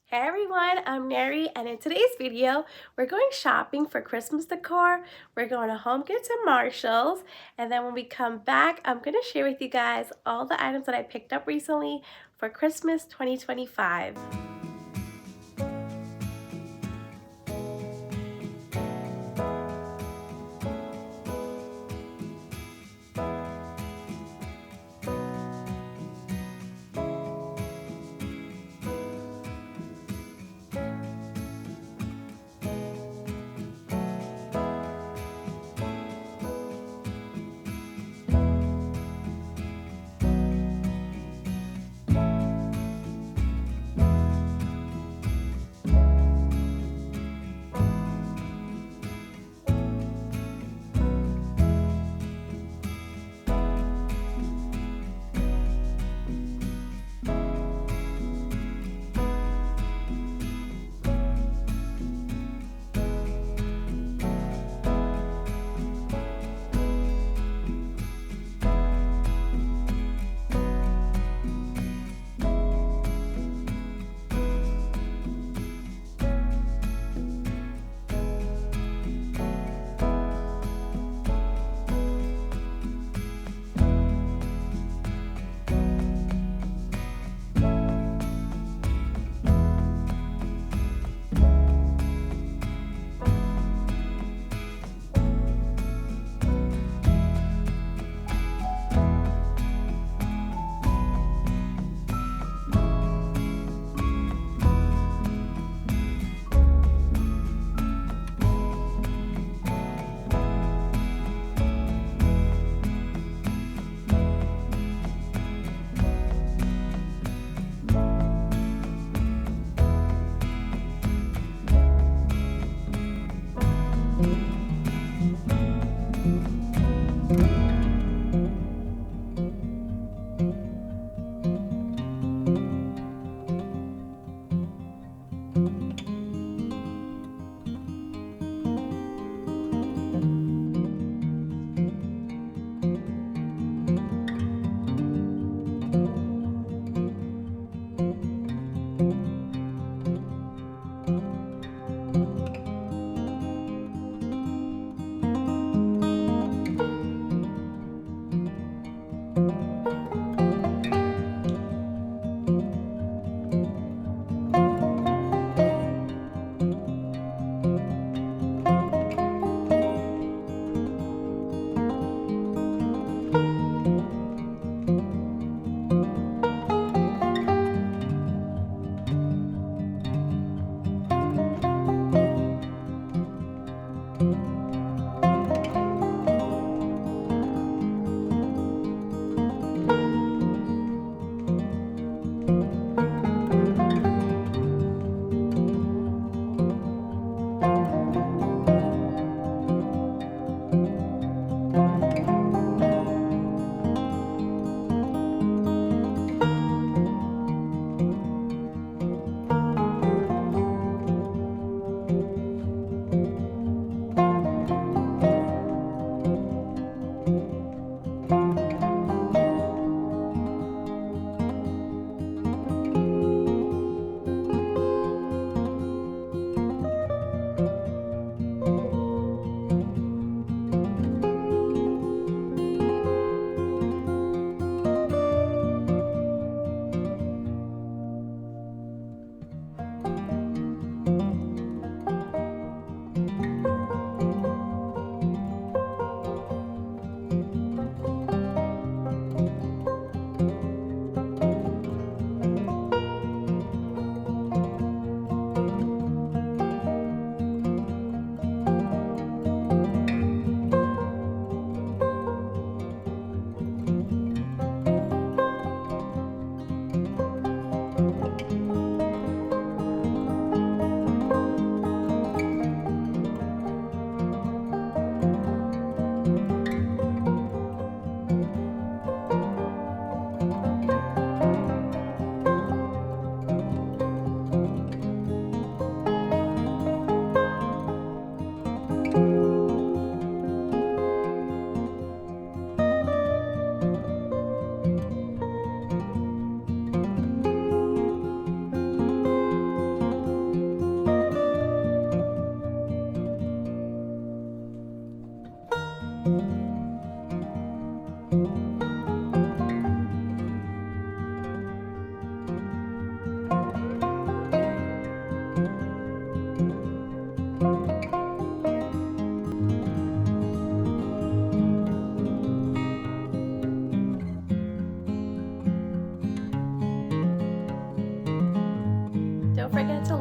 Hey everyone, I'm Neri, and in today's video, we're going shopping for Christmas decor. We're going to Homegoods and Marshalls, and then when we come back, I'm going to share with you guys all the items that I picked up recently for Christmas 2025.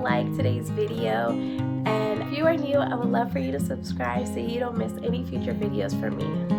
like today's video. And if you are new, I would love for you to subscribe so you don't miss any future videos from me.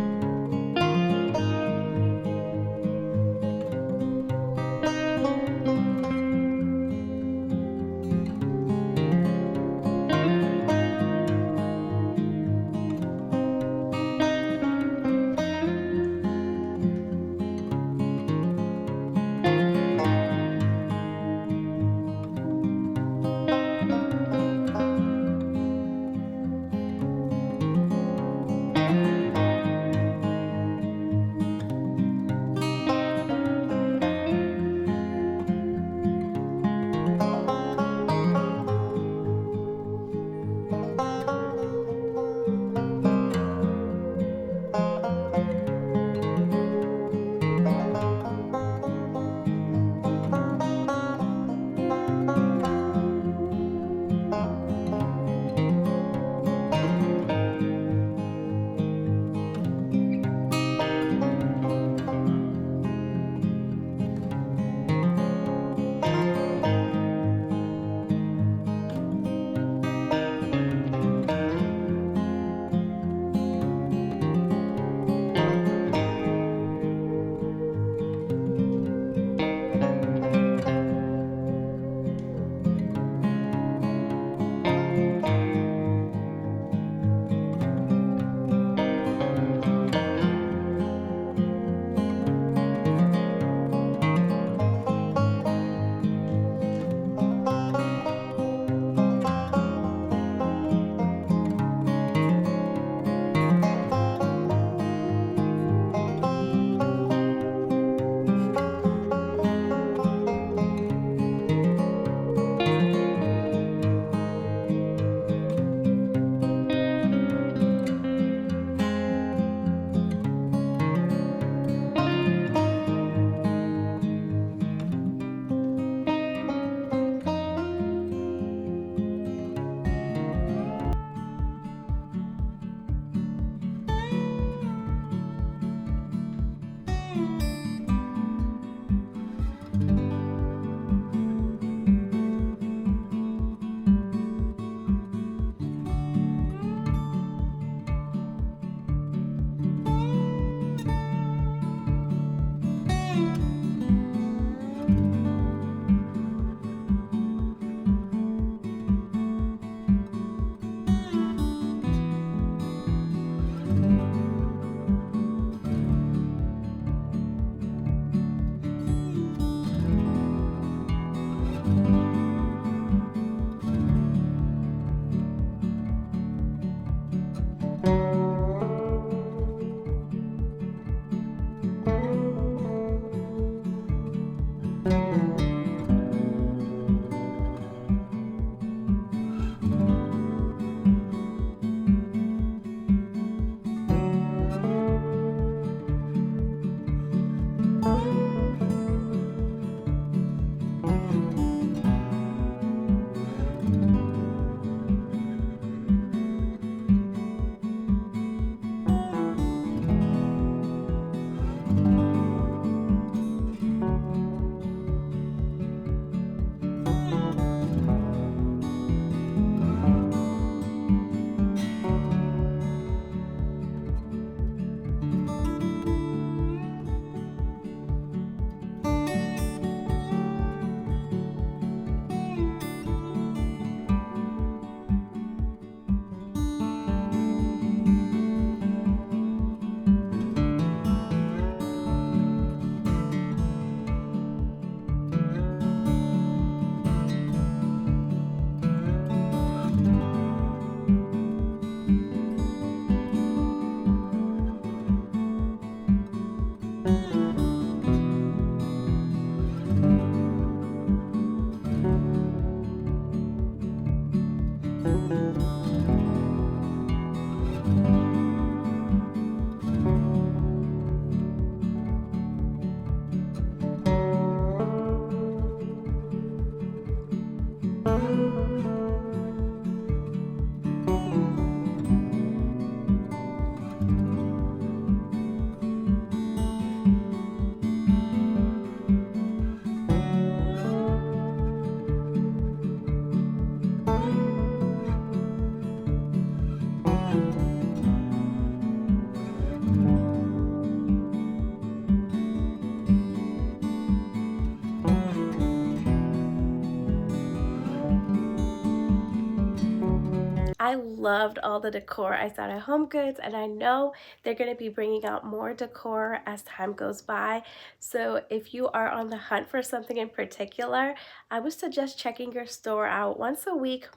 I loved all the decor I saw at HomeGoods, and I know they're going to be bringing out more decor as time goes by. So if you are on the hunt for something in particular, I would suggest checking your store out once a week.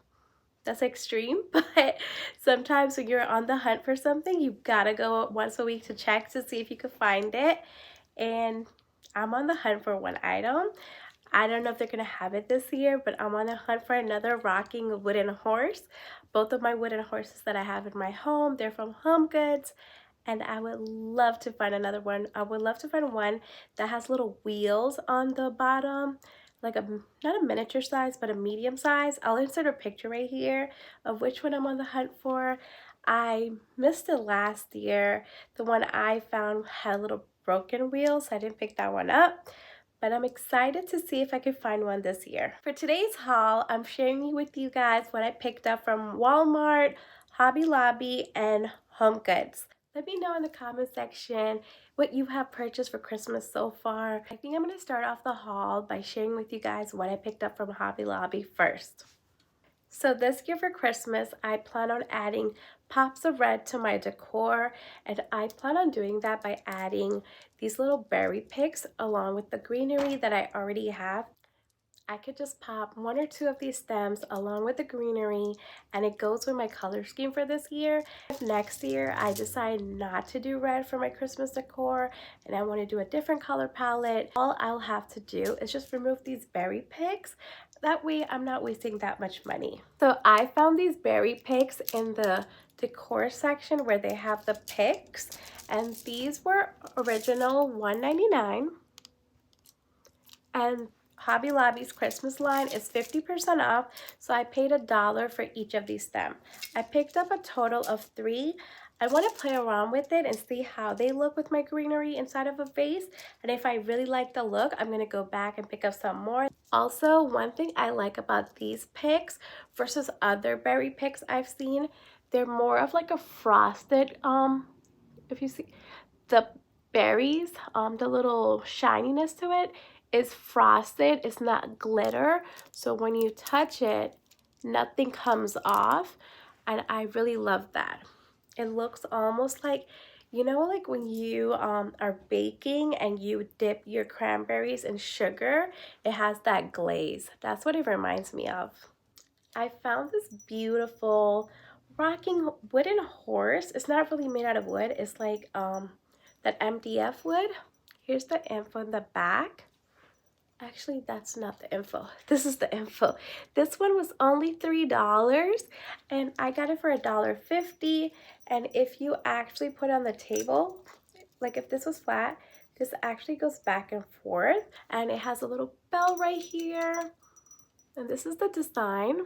That's extreme, but sometimes when you're on the hunt for something, you've got to go once a week to check to see if you can find it. And I'm on the hunt for one item. I don't know if they're going to have it this year, but I'm on the hunt for another rocking wooden horse. Both of my wooden horses that I have in my home, they're from HomeGoods, and I would love to find another one. I would love to find one that has little wheels on the bottom, like not a miniature size, but a medium size. I'll insert a picture right here of which one I'm on the hunt for. I missed it last year. The one I found had little broken wheels, so I didn't pick that one up. But I'm excited to see if I can find one this year. For today's haul, I'm sharing with you guys what I picked up from Walmart, Hobby Lobby, and HomeGoods. Let me know in the comment section what you have purchased for Christmas so far. I think I'm going to start off the haul by sharing with you guys what I picked up from Hobby Lobby first. So this year for Christmas, I plan on adding pops of red to my decor, and I plan on doing that by adding these little berry picks along with the greenery that I already have. I could just pop one or two of these stems along with the greenery, and it goes with my color scheme for this year. If next year I decide not to do red for my Christmas decor and I want to do a different color palette, all I'll have to do is just remove these berry picks. That way I'm not wasting that much money. So I found these berry picks in the decor section where they have the picks, and these were original $1.99. And Hobby Lobby's Christmas line is 50% off, so I paid $1 for each of these stems. I picked up a total of 3. I want to play around with it and see how they look with my greenery inside of a vase, and if I really like the look, I'm going to go back and pick up some more. Also, one thing I like about these picks versus other berry picks I've seen, they're more of like a frosted, if you see the berries, the little shininess to it is frosted. It's not glitter, so when you touch it, nothing comes off, and I really love that. It looks almost like, you know, like when you are baking and you dip your cranberries in sugar, it has that glaze. That's what it reminds me of. I found this beautiful rocking wooden horse. It's not really made out of wood. It's like that MDF wood. Here's the info in the back. Actually, that's not the info. This is the info. This one was only $3, and I got it for $1.50. And if you actually put it on the table, like if this was flat, this actually goes back and forth, and it has a little bell right here. And this is the design.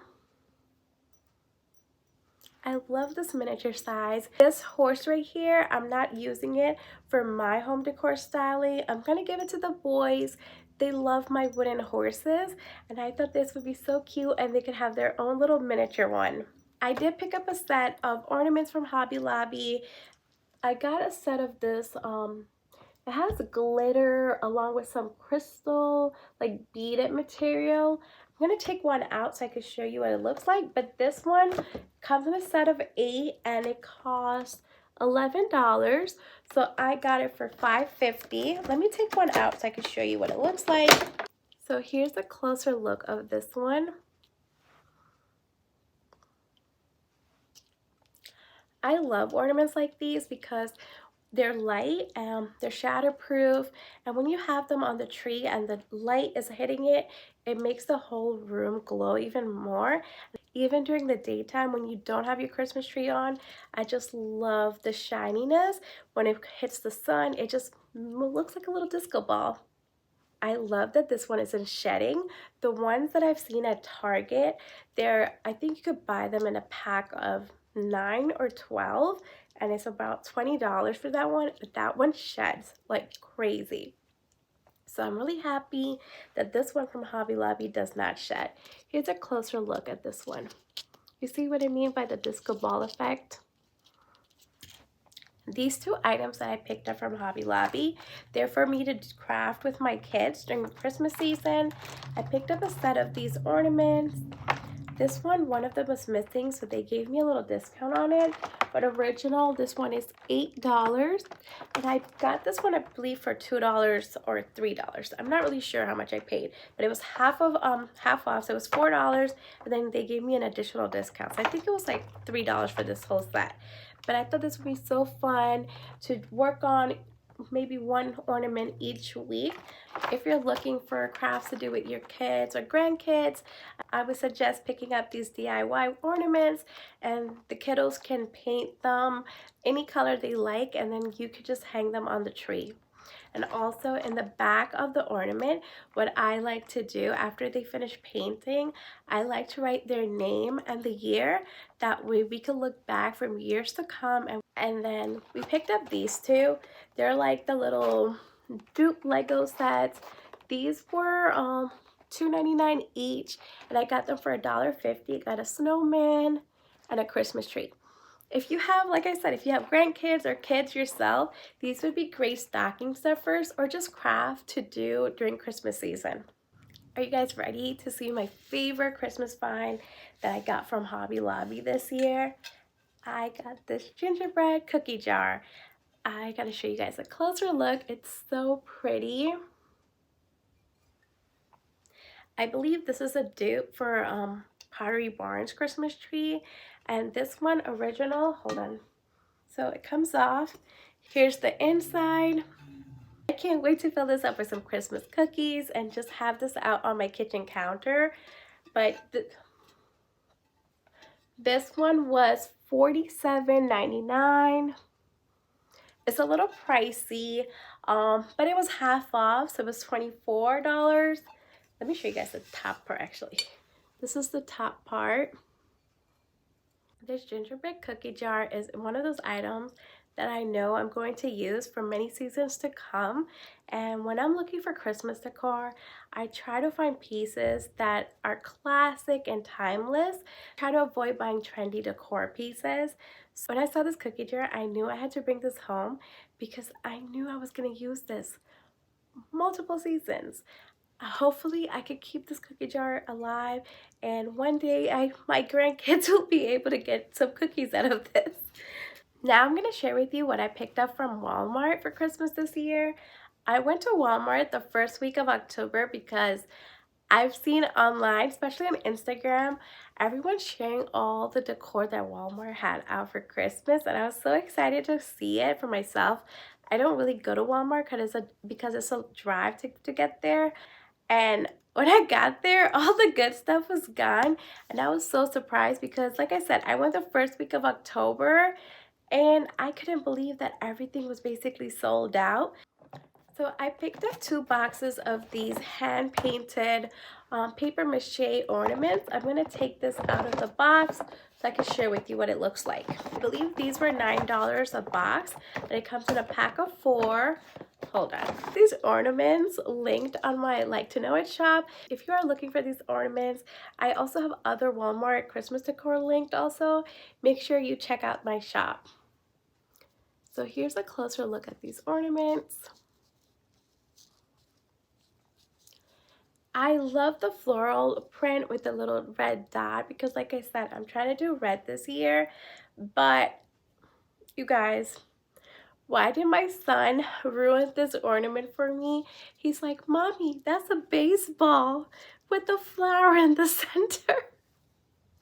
I love this miniature size. This horse right here, I'm not using it for my home decor styling. I'm gonna give it to the boys. They love my wooden horses, and I thought this would be so cute and they could have their own little miniature one. I did pick up a set of ornaments from Hobby Lobby. I got a set of this, it has glitter along with some crystal, like beaded material. I'm going to take one out so I can show you what it looks like, but this one comes in a set of 8 and it costs $11. So I got it for $5.50. Let me take one out so I can show you what it looks like. So here's a closer look of this one. I love ornaments like these because they're light, they're shatterproof, and when you have them on the tree and the light is hitting it, it makes the whole room glow even more. Even during the daytime when you don't have your Christmas tree on, I just love the shininess. When it hits the sun, it just looks like a little disco ball. I love that this one is in shedding. The ones that I've seen at Target, I think you could buy them in a pack of 9 or 12, and it's about $20 for that one. But that one sheds like crazy. So I'm really happy that this one from Hobby Lobby does not shed. Here's a closer look at this one. You see what I mean by the disco ball effect? These 2 items that I picked up from Hobby Lobby, they're for me to craft with my kids during the Christmas season. I picked up a set of these ornaments. This one of them was missing, so they gave me a little discount on it. But original, this one is $8. And I got this one, I believe, for $2 or $3. I'm not really sure how much I paid, but it was half off, so it was $4, and then they gave me an additional discount. So I think it was like $3 for this whole set. But I thought this would be so fun to work on, maybe one ornament each week. If you're looking for crafts to do with your kids or grandkids, I would suggest picking up these DIY ornaments, and the kiddos can paint them any color they like, and then you could just hang them on the tree. And also in the back of the ornament, what I like to do after they finish painting, I like to write their name and the year. That way we can look back from years to come. And then we picked up these two. They're like the little dupe Lego sets. These were $2.99 each, and I got them for $1.50. I got a snowman and a Christmas tree. If you have, like I said, if you have grandkids or kids yourself, these would be great stocking stuffers or just craft to do during Christmas season. Are you guys ready to see my favorite Christmas find that I got from Hobby Lobby this year? I got this gingerbread cookie jar. I gotta show you guys a closer look. It's so pretty. I believe this is a dupe for Pottery Barn's Christmas tree, and this one original, hold on. So it comes off. Here's the inside. I can't wait to fill this up with some Christmas cookies and just have this out on my kitchen counter. But this one was $47.99. It's a little pricey, but it was half off, so it was $24. Let me show you guys the top part actually. This is the top part. This gingerbread cookie jar is one of those items that I know I'm going to use for many seasons to come. And when I'm looking for Christmas decor, I try to find pieces that are classic and timeless. I try to avoid buying trendy decor pieces. So when I saw this cookie jar, I knew I had to bring this home because I knew I was going to use this multiple seasons. Hopefully I could keep this cookie jar alive, and one day my grandkids will be able to get some cookies out of this. Now I'm going to share with you what I picked up from Walmart for Christmas this year. I went to Walmart the first week of October because I've seen online, especially on Instagram, everyone sharing all the decor that Walmart had out for Christmas, and I was so excited to see it for myself. I don't really go to Walmart because it's a drive to get there. And when I got there, all the good stuff was gone, and I was so surprised because, like I said, I went the first week of October, and I couldn't believe that everything was basically sold out. So I picked up 2 boxes of these hand-painted paper mache ornaments. I'm going to take this out of the box so I can share with you what it looks like. I believe these were $9 a box, and it comes in a pack of 4. Hold on. These ornaments linked on my Like to Know It shop. If you are looking for these ornaments, I also have other Walmart Christmas decor linked also. Make sure you check out my shop. So here's a closer look at these ornaments. I love the floral print with the little red dot because, like I said, I'm trying to do red this year. But you guys, why did my son ruin this ornament for me? He's like, "Mommy, that's a baseball with the flower in the center."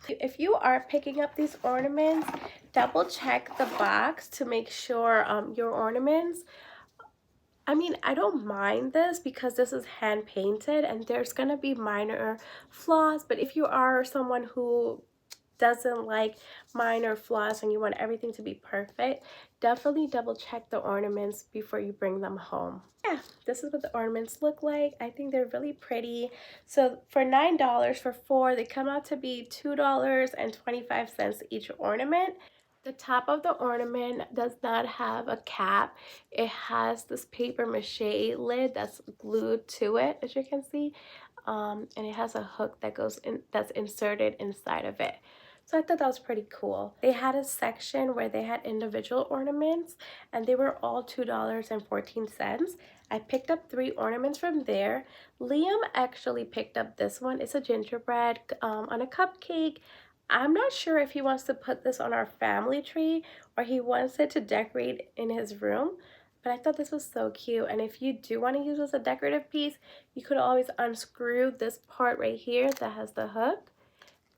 If you are picking up these ornaments, double check the box to make sure your ornaments, I mean, I don't mind this because this is hand painted and there's gonna be minor flaws, but if you are someone who doesn't like minor flaws and you want everything to be perfect, definitely double check the ornaments before you bring them home. Yeah, this is what the ornaments look like. I think they're really pretty. So for $9 for 4, they come out to be $2.25 each ornament. The top of the ornament does not have a cap. It has this paper mache lid that's glued to it, as you can see, and it has a hook that goes in, that's inserted inside of it. So I thought that was pretty cool. They had a section where they had individual ornaments and they were all $2.14. I picked up 3 ornaments from there. Liam actually picked up this one. It's a gingerbread on a cupcake. I'm not sure if he wants to put this on our family tree or he wants it to decorate in his room. But I thought this was so cute, and if you do want to use this as a decorative piece, you could always unscrew this part right here that has the hook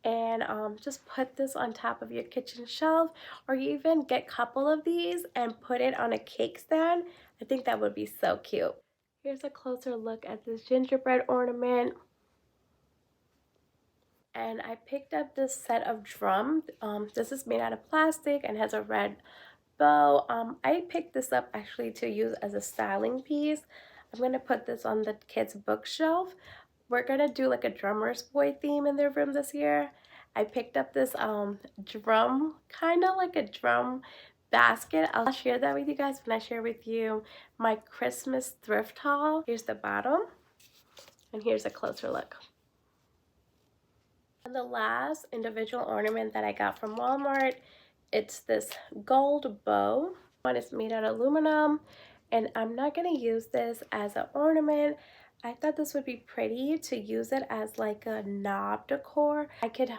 and just put this on top of your kitchen shelf, or you even get a couple of these and put it on a cake stand. I think that would be so cute. Here's a closer look at this gingerbread ornament. And I picked up this set of drums. This is made out of plastic and has a red bow. I picked this up actually to use as a styling piece. I'm going to put this on the kids' bookshelf. We're going to do like a drummer's boy theme in their room this year. I picked up this drum, kind of like a drum basket. I'll share that with you guys when I share with you my Christmas thrift haul. Here's the bottom, and here's a closer look. And the last individual ornament that I got from Walmart, it's this gold bow. One is made out of aluminum, and I'm not going to use this as an ornament. I thought this would be pretty to use it as like a knob decor. I could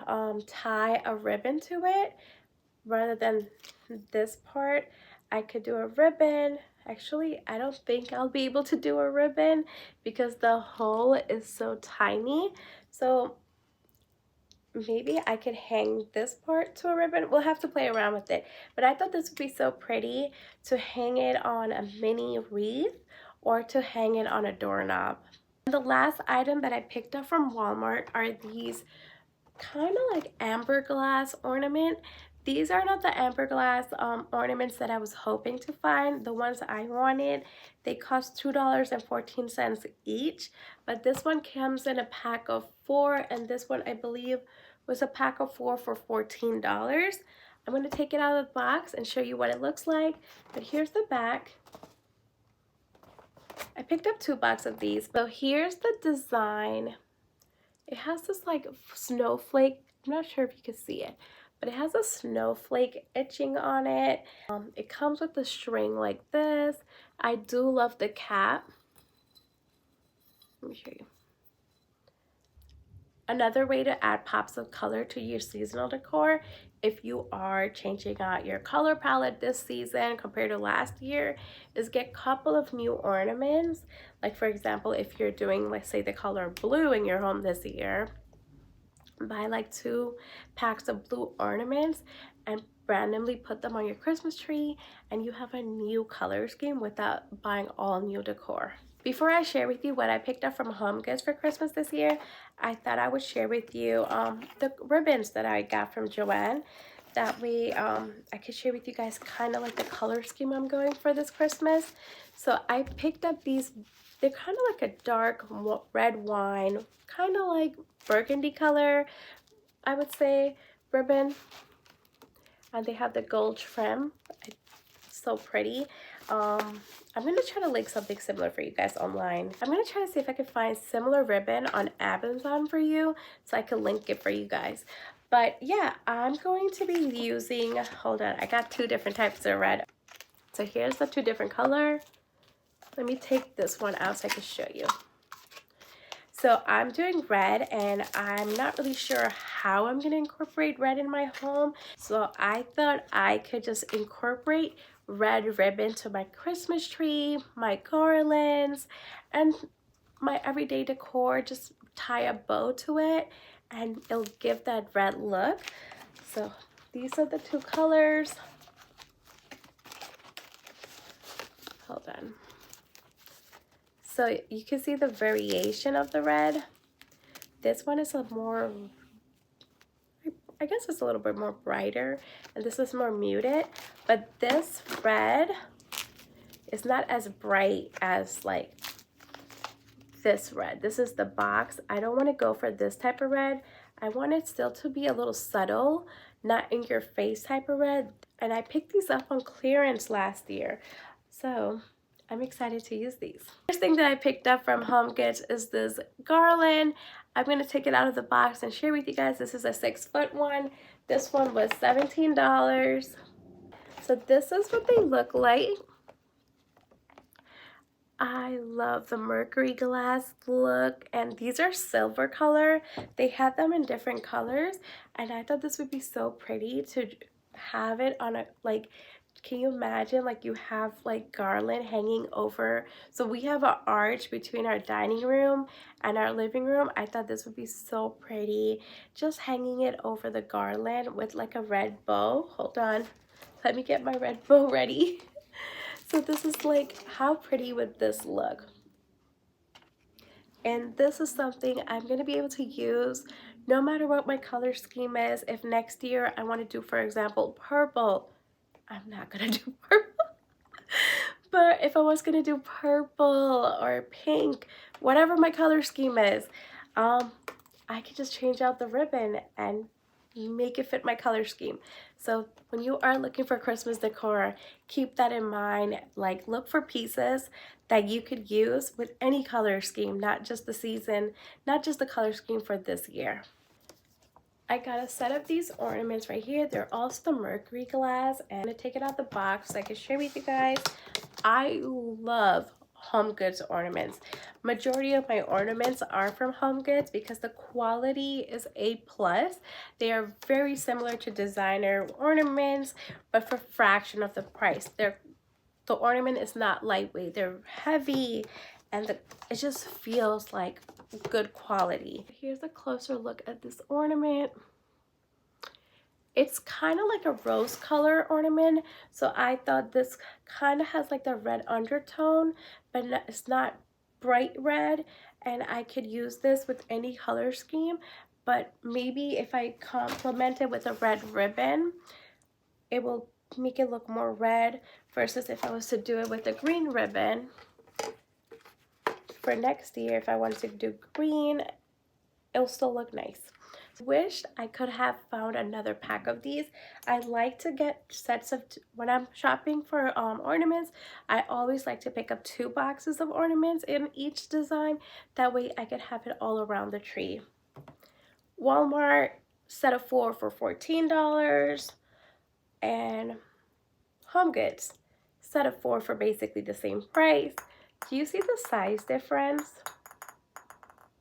tie a ribbon to it rather than this part. I could do a ribbon. Actually, I don't think I'll be able to do a ribbon because the hole is so tiny. So maybe I could hang this part to a ribbon. We'll have to play around with it. But I thought this would be so pretty to hang it on a mini wreath or to hang it on a doorknob. And the last item that I picked up from Walmart are these kind of like amber glass ornament. These are not the amber glass ornaments that I was hoping to find. The ones I wanted, they cost $2.14 each, but this one comes in a pack of 4, and this one I believe was a pack of 4 for $14. I'm going to take it out of the box and show you what it looks like, but here's the back. I picked up 2 boxes of these. So here's the design. It has this like snowflake, I'm not sure if you can see it, but it has a snowflake etching on it. It comes with a string like this. I do love the cap. Let me show you. Another way to add pops of color to your seasonal decor, if you are changing out your color palette this season compared to last year, is get a couple of new ornaments. Like for example, if you're doing, let's say, the color blue in your home this year, buy like 2 packs of blue ornaments and randomly put them on your Christmas tree, and you have a new color scheme without buying all new decor. Before I share with you what I picked up from HomeGoods for Christmas this year, I thought I would share with you the ribbons that I got from Joanne. That way I could share with you guys kind of like the color scheme I'm going for this Christmas. So I picked up these, they're kind of like a dark red wine, kind of like burgundy color, I would say, ribbon. And they have the gold trim. It's so pretty. I'm going to try to link something similar for you guys online. I'm going to try to see if I can find similar ribbon on Amazon for you so I can link it for you guys. But yeah, I'm going to be using, hold on, I got 2 different types of red. So here's the 2 different colors. Let me take this one out so I can show you. So I'm doing red, and I'm not really sure how I'm going to incorporate red in my home. So I thought I could just incorporate red ribbon to my Christmas tree, my garlands, and my everyday decor. Just tie a bow to it and it'll give that red look. So these are the 2 colors. Hold on. So you can see the variation of the red. This one is a more, I guess it's a little bit more brighter, and this is more muted. But this red is not as bright as like this red. This is the box. I don't want to go for this type of red. I want it still to be a little subtle, not in your face type of red. And I picked these up on clearance last year. So I'm excited to use these. First thing that I picked up from HomeGoods is this garland. I'm going to take it out of the box and share with you guys. This is a 6-foot one. This one was $17. So this is what they look like. I love the mercury glass look, and these are silver color. They had them in different colors, and I thought this would be so pretty to have it on a, like, can you imagine, like, you have like garland hanging over? So we have an arch between our dining room and our living room. I thought this would be so pretty, just hanging it over the garland with like a red bow. Hold on, let me get my red bow ready. So this is like, how pretty would this look? And this is something I'm going to be able to use no matter what my color scheme is. If next year I want to do, for example, purple, I'm not going to do purple. But if I was going to do purple or pink, whatever my color scheme is, I could just change out the ribbon and make it fit my color scheme. So when you are looking for Christmas decor, keep that in mind. Like, look for pieces that you could use with any color scheme, not just the season, not just the color scheme for this year. I got a set of these ornaments right here. They're also the mercury glass, and I'm gonna take it out the box so I can share with you guys. I love Homegoods ornaments. Majority of my ornaments are from Homegoods because the quality is A+. They are very similar to designer ornaments, but for fraction of the price. The ornament is not lightweight. They're heavy, and it just feels like good quality. Here's a closer look at this ornament. It's kind of like a rose color ornament, so I thought this kind of has like the red undertone, but it's not bright red, and I could use this with any color scheme. But maybe if I complement it with a red ribbon, it will make it look more red, versus if I was to do it with a green ribbon. For next year, if I wanted to do green, it'll still look nice. Wished I could have found another pack of these. I like to get sets of, when I'm shopping for ornaments, I always like to pick up 2 boxes of ornaments in each design. That way I could have it all around the tree. Walmart, set of 4 for $14, and Homegoods, set of 4 for basically the same price. Do you see the size difference?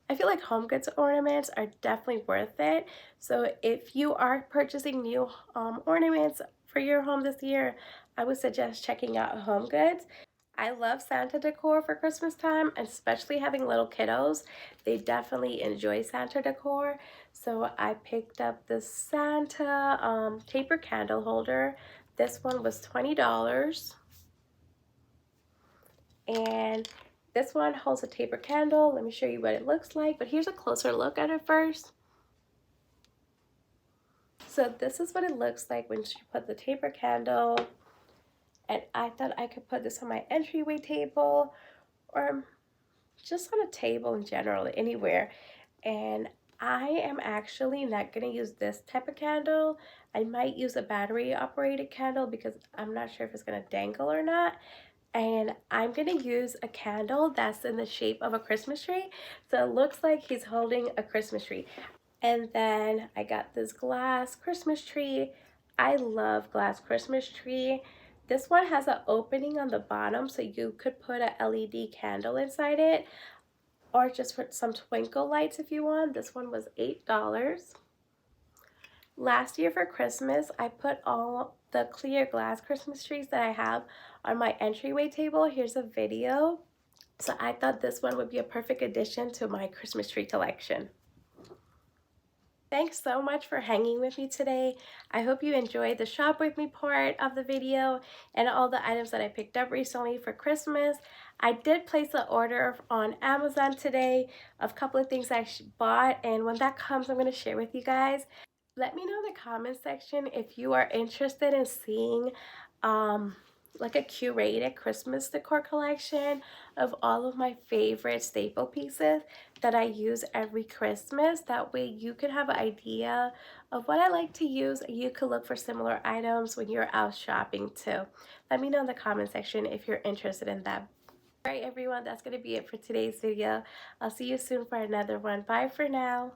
I feel like Homegoods ornaments are definitely worth it. So if you are purchasing new ornaments for your home this year, I would suggest checking out Homegoods. I love Santa decor for Christmas time, especially having little kiddos. They definitely enjoy Santa decor. So I picked up this Santa taper candle holder. This one was $20. And this one holds a taper candle. Let me show you what it looks like, but here's a closer look at it first. So this is what it looks like when you put the taper candle. And I thought I could put this on my entryway table, or just on a table in general, anywhere. And I am actually not going to use this type of candle. I might use a battery operated candle because I'm not sure if it's going to dangle or not. And I'm going to use a candle that's in the shape of a Christmas tree. So it looks like he's holding a Christmas tree. And then I got this glass Christmas tree. I love glass Christmas tree. This one has an opening on the bottom, so you could put a LED candle inside it, or just put some twinkle lights if you want. This one was $8. Last year for Christmas, I put all the clear glass Christmas trees that I have on my entryway table. Here's a video. So I thought this one would be a perfect addition to my Christmas tree collection. Thanks so much for hanging with me today. I hope you enjoyed the shop with me part of the video and all the items that I picked up recently for Christmas. I did place an order on Amazon today of a couple of things I bought, and when that comes, I'm going to share with you guys. Let me know in the comment section if you are interested in seeing like a curated Christmas decor collection of all of my favorite staple pieces that I use every Christmas. That way you could have an idea of what I like to use. You could look for similar items when you're out shopping too. Let me know in the comment section if you're interested in that. Alright everyone, that's going to be it for today's video. I'll see you soon for another one. Bye for now.